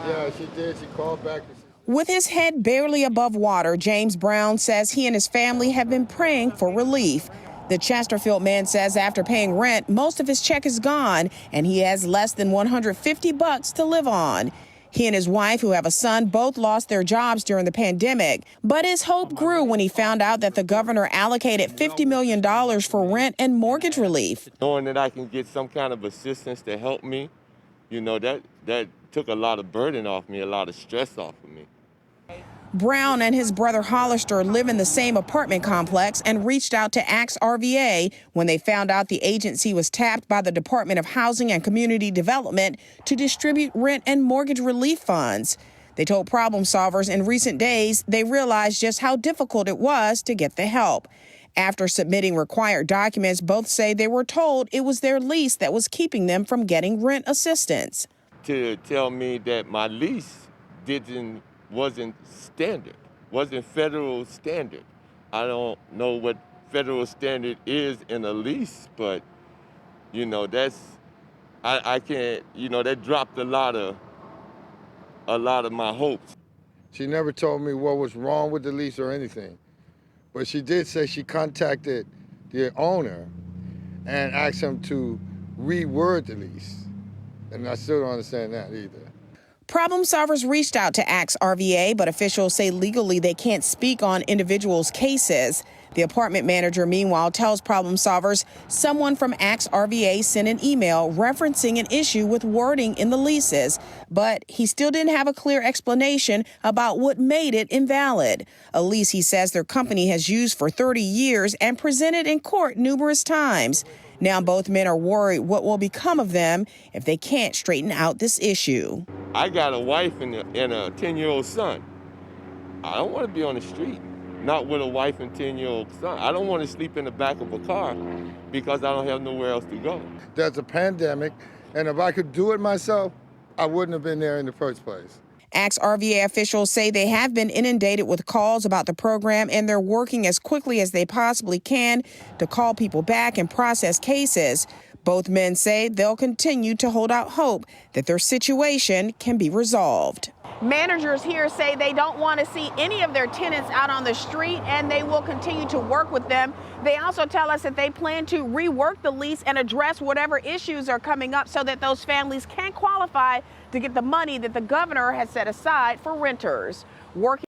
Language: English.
Yeah, she did. She called back. With his head barely above water, James Brown says he and his family have been praying for relief. The Chesterfield man says after paying rent, most of his check is gone and he has less than $150 to live on. He and his wife, who have a son, both lost their jobs during the pandemic. But his hope grew when he found out that the governor allocated $50 million for rent and mortgage relief. Knowing that I can get some kind of assistance to help me, that took a lot of burden off me, a lot of stress off of me. Brown and his brother Hollister live in the same apartment complex and reached out to Axe RVA when they found out the agency was tapped by the Department of Housing and Community Development to distribute rent and mortgage relief funds. They told Problem Solvers in recent days they realized just how difficult it was to get the help. After submitting required documents, both say they were told it was their lease that was keeping them from getting rent assistance. To tell me that my lease wasn't standard, wasn't federal standard. I don't know what federal standard is in a lease, but I can't, that dropped a lot of my hopes. She never told me what was wrong with the lease or anything, but she did say she contacted the owner and asked him to reword the lease, and I still don't understand that either. Problem Solvers reached out to Axe RVA, but officials say legally they can't speak on individuals' cases. The apartment manager, meanwhile, tells Problem Solvers someone from Axe RVA sent an email referencing an issue with wording in the leases, but he still didn't have a clear explanation about what made it invalid. A lease he says their company has used for 30 years and presented in court numerous times. Now both men are worried what will become of them if they can't straighten out this issue. I got a wife and a 10-year-old son. I don't want to be on the street, not with a wife and 10-year-old son. I don't want to sleep in the back of a car because I don't have nowhere else to go. There's a pandemic, and if I could do it myself, I wouldn't have been there in the first place. Axe RVA officials say they have been inundated with calls about the program, and they're working as quickly as they possibly can to call people back and process cases. Both men say they'll continue to hold out hope that their situation can be resolved. Managers here say they don't want to see any of their tenants out on the street, and they will continue to work with them. They also tell us that they plan to rework the lease and address whatever issues are coming up so that those families can qualify to get the money that the governor has set aside for renters. Working